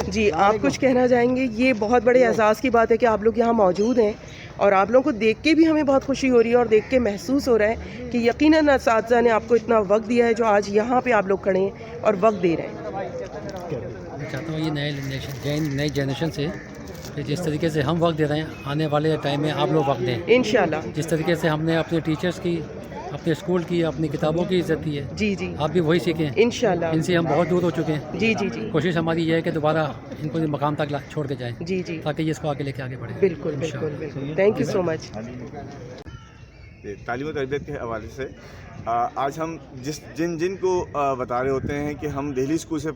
جی آپ کچھ کہنا چاہیں گے؟ یہ بہت بڑے اعزاز کی بات ہے کہ آپ لوگ یہاں موجود ہیں، اور آپ لوگوں کو دیکھ کے بھی ہمیں بہت خوشی ہو رہی ہے اور دیکھ کے محسوس ہو رہا ہے کہ یقیناً اساتذہ نے آپ کو اتنا وقت دیا ہے جو آج یہاں پہ آپ لوگ کھڑے ہیں اور وقت دے رہے ہیں۔ میں چاہتا ہوں یہ نئی جنریشن سے کہ جس طریقے سے ہم وقت دے رہے ہیں آنے والے ٹائم میں آپ لوگ وقت دیں، انشاءاللہ۔ جس طریقے سے ہم نے اپنے ٹیچرز کی، اپنے اسکول کی، اپنی کتابوں کی عزت کی ہے، جی جی آپ بھی وہی سیکھیں۔ انشاءاللہ۔ ان سے ہم بہت دور ہو چکے ہیں، جی جی جی کوشش ہماری یہ ہے کہ دوبارہ ان کو مقام تک چھوڑ کے جائیں جی جی تاکہ یہ اس کو آگے لے کے آگے بڑھیں۔ بالکل بالکل بالکل، تھینک یو سو مچ۔ تعلیم و تربیت کے حوالے سے آج ہم جن کو بتا رہے ہوتے ہیں کہ ہم دہلی اسکول سے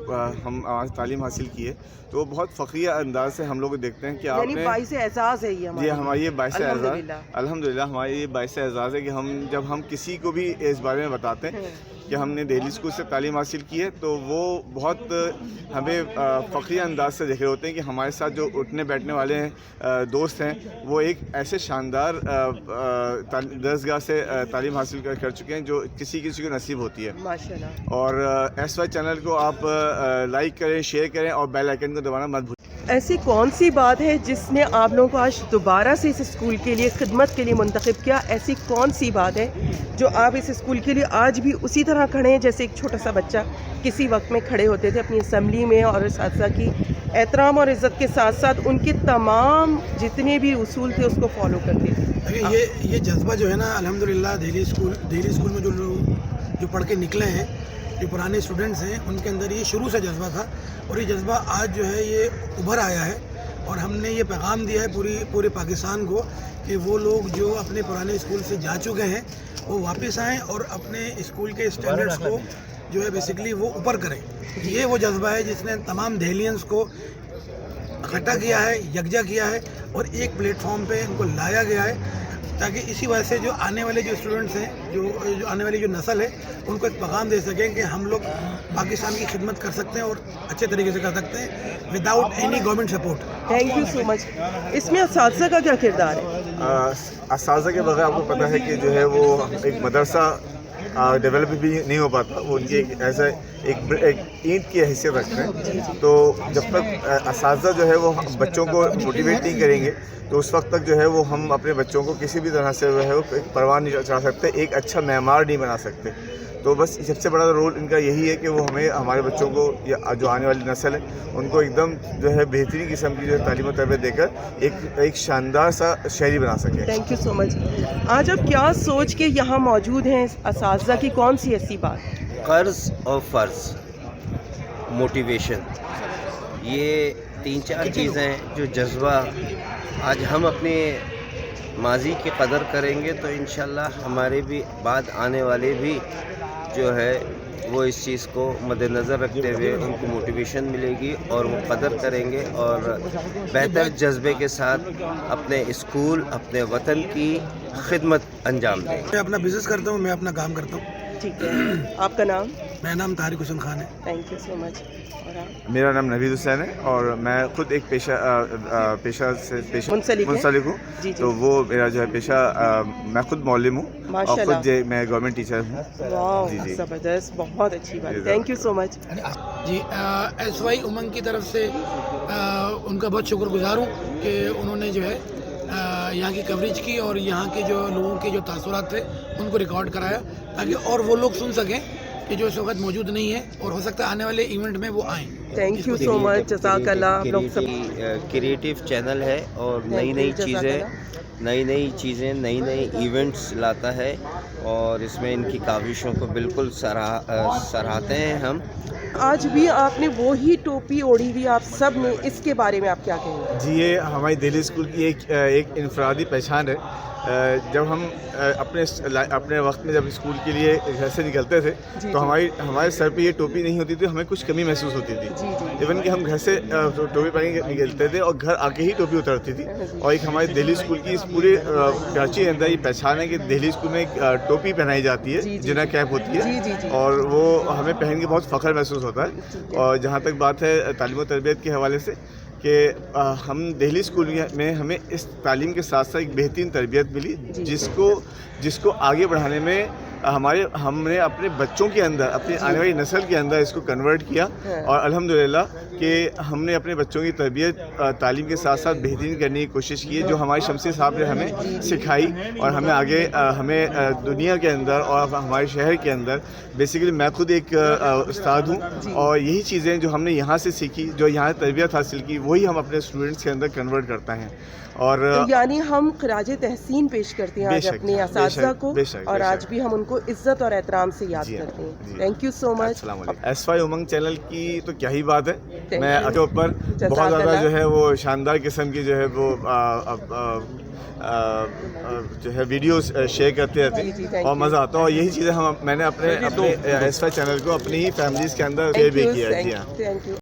ہم تعلیم حاصل کی ہے، تو وہ بہت فخریہ انداز سے ہم لوگ دیکھتے ہیں کہ آپ نے باعث اعزاز ہے یہ جی ہماری یہ باعث اعزاز، الحمدللہ الحمدللہ ہماری یہ باعث اعزاز ہے کہ جب ہم کسی کو بھی اس بارے میں بتاتے ہیں کہ ہم نے دہلی اسکول سے تعلیم حاصل کی ہے، تو وہ بہت ہمیں فخریہ انداز سے دیکھ رہے ہوتے ہیں کہ ہمارے ساتھ جو اٹھنے بیٹھنے والے ہیں دوست ہیں، وہ ایک ایسے شاندار درسگاہ سے تعلیم حاصل کر چکے ہیں جو کسی کو نصیب ہوتی ہے ماشاءاللہ۔ اور ایس وائی چینل کو آپ لائک کریں، شیئر کریں اور بیل آئیکن کو دبانا مت بھولیں۔ ایسی کون سی بات ہے جس نے آپ لوگوں کو آج دوبارہ سے اس اسکول کے لیے خدمت کے لیے منتخب کیا؟ ایسی کون سی بات ہے جو آپ اس اسکول کے لیے آج بھی اسی طرح کھڑے ہیں جیسے ایک چھوٹا سا بچہ کسی وقت میں کھڑے ہوتے تھے اپنی اسمبلی میں، اور اساتذہ کی احترام اور عزت کے ساتھ ساتھ ان کے تمام جتنے بھی اصول تھے اس کو فالو کرتے تھے؟ یہ جذبہ جو ہے نا، الحمدللہ دہلی اسکول میں جو لوگ جو پڑھ کے نکلے ہیں، جو پرانے اسٹوڈنٹس ہیں، ان کے اندر یہ شروع سے جذبہ تھا، اور یہ جذبہ آج جو ہے یہ ابھر آیا ہے، اور ہم نے یہ پیغام دیا ہے پورے پاکستان کو کہ وہ لوگ جو اپنے پرانے اسکول سے جا چکے ہیں وہ واپس آئیں اور اپنے اسکول کے اسٹینڈرڈس کو جو ہے بیسیکلی وہ اوپر کریں۔ یہ وہ جذبہ ہے جس نے تمام دہلیئنس کو اکٹھا کیا ہے، یکجا کیا ہے، اور ایک پلیٹ فارم پہ ان کو لایا گیا ہے، تاکہ اسی وجہ سے جو آنے والے جو اسٹوڈنٹس ہیں، جو آنے والی جو نسل ہے، ان کو ایک پیغام دے سکیں کہ ہم لوگ پاکستان کی خدمت کر سکتے ہیں اور اچھے طریقے سے کر سکتے ہیں without any government support. Thank you so much. اس میں اساتذہ کا کیا کردار ہے؟ اساتذہ کے بغیر آپ کو پتہ ہے کہ جو ہے وہ ایک مدرسہ ڈیولپ بھی نہیں ہو پاتا، وہ ان کی ایک اینٹ کی حیثیت رکھتے ہیں۔ تو جب تک اساتذہ جو ہے وہ بچوں کو موٹیویٹ نہیں کریں گے تو اس وقت تک جو ہے وہ ہم اپنے بچوں کو کسی بھی طرح سے جو ہے وہ پروان نہیں چڑھا سکتے، ایک اچھا معمار نہیں بنا سکتے۔ تو بس سب سے بڑا رول ان کا یہی ہے کہ وہ ہمارے بچوں کو یا جو آنے والی نسل ہے ان کو ایک دم جو ہے بہترین قسم کی جو ہے تعلیم و تربیت دے کر ایک شاندار سا شہری بنا سکے۔ تھینک یو سو مچ۔ آج آپ کیا سوچ کے یہاں موجود ہیں؟ اساتذہ کی کون سی ایسی بات؟ قرض اور فرض، موٹیویشن، یہ 3-4 چیزیں جو جذبہ آج ہم اپنے ماضی کی قدر کریں گے تو انشاءاللہ ہمارے بھی بعد آنے والے بھی جو ہے وہ اس چیز کو مد نظر رکھتے ہوئے ان کو موٹیویشن ملے گی اور وہ قدر کریں گے اور بہتر جذبے کے ساتھ اپنے اسکول، اپنے وطن کی خدمت انجام دیں گے۔ میں اپنا بزنس کرتا ہوں، میں اپنا کام کرتا ہوں۔ ٹھیک ہے، آپ کا نام؟ میرا نام طارق حسین خان ہے۔ تھینک یو سو مچ۔ اور آپ؟ میرا نام نوید حسین ہے اور میں خود ایک پیشہ سے منسلک ہوں۔ جی جی۔ تو وہ میرا جو ہے پیشہ، میں خود معلم ہوں اور ماشاءاللہ، خود میں گورنمنٹ ٹیچر ہوں۔ واو جی جی زبردست، بہت اچھی بات، thank you so much. G S Y Umang کی طرف سے ان کا بہت شکر گزار ہوں کہ انہوں نے جو ہے یہاں کی کوریج کی اور یہاں کے جو لوگوں کے جو تاثرات تھے ان کو ریکارڈ کرایا تاکہ اور وہ لوگ سن سکیں کہ جو اس وقت موجود نہیں ہے، اور ہو سکتا ہے آنے والے ایونٹ میں وہ آئیں۔ تھینک یو سو مچ، جزاک اللہ۔ آپ لوگ سب کریٹیو چینل ہے اور نئی چیزیں نئی ایونٹس لاتا ہے، اور اس میں ان کی کاوشوں کو بالکل سراہتے ہیں ہم۔ آج بھی آپ نے وہی ٹوپی اوڑھی ہوئی آپ سب نے، اس کے بارے میں آپ کیا کہیں گے؟ جی یہ ہماری دہلی اسکول کی ایک انفرادی پہچان ہے۔ جب ہم اپنے وقت میں جب اسکول کے لیے گھر سے نکلتے تھے تو ہمارے سر پہ یہ ٹوپی نہیں ہوتی تھی، ہمیں کچھ کمی محسوس ہوتی تھی۔ ایون کہ ہم گھر سے ٹوپی پہن کے نکلتے تھے اور گھر آ کے ہی ٹوپی اترتی تھی، اور ایک ہماری دہلی اسکول کی اس پورے کراچی کے اندر یہ پہچان ہے کہ دہلی اسکول میں ایک ٹوپی پہنائی جاتی ہے، جنا کیپ ہوتی ہے، اور وہ ہمیں پہن کے بہت فخر محسوس ہوتا ہے۔ اور جہاں تک بات ہے تعلیم و تربیت کے حوالے سے کہ ہم دہلی اسکول میں ہمیں اس تعلیم کے ساتھ ساتھ ایک بہترین تربیت ملی جس کو آگے بڑھانے میں ہم نے اپنے بچوں کے اندر, اپنی آنے والی نسل کے اندر اس کو کنورٹ کیا, اور الحمدللہ کہ ہم نے اپنے بچوں کی تربیت تعلیم کے ساتھ ساتھ بہترین کرنے کی کوشش کی ہے, جو ہمارے شمسی صاحب نے ہمیں سکھائی, اور ہمیں آگے ہمیں دنیا کے اندر اور ہمارے شہر کے اندر, بیسیکلی میں خود ایک استاد ہوں, اور یہی چیزیں جو ہم نے یہاں سے سیکھی, جو یہاں تربیت حاصل کی, وہی ہم اپنے اسٹوڈنٹس کے اندر کنورٹ کرتے ہیں. اور یعنی ہم خراج تحسین پیش کرتے ہیں آج اپنے اساتذہ کو, اور آج بھی ہم ان کو عزت اور احترام سے یاد کرتے ہیں. تھینک یو سو مچ. السلام علیکم. ایس وائی امنگ چینل کی تو کیا ہی بات ہے, میں کے اوپر بہت زیادہ جو ہے وہ شاندار قسم کی جو ہے وہ جو ہے ویڈیوز شیئر کرتے رہتے ہیں, اور مزہ آتا ہے, اور یہی چیزیں میں نے اپنے ایس وائی چینل کو اپنی ہی فیملیز کے اندر شیئر بھی کیا ہے. جی ہاں.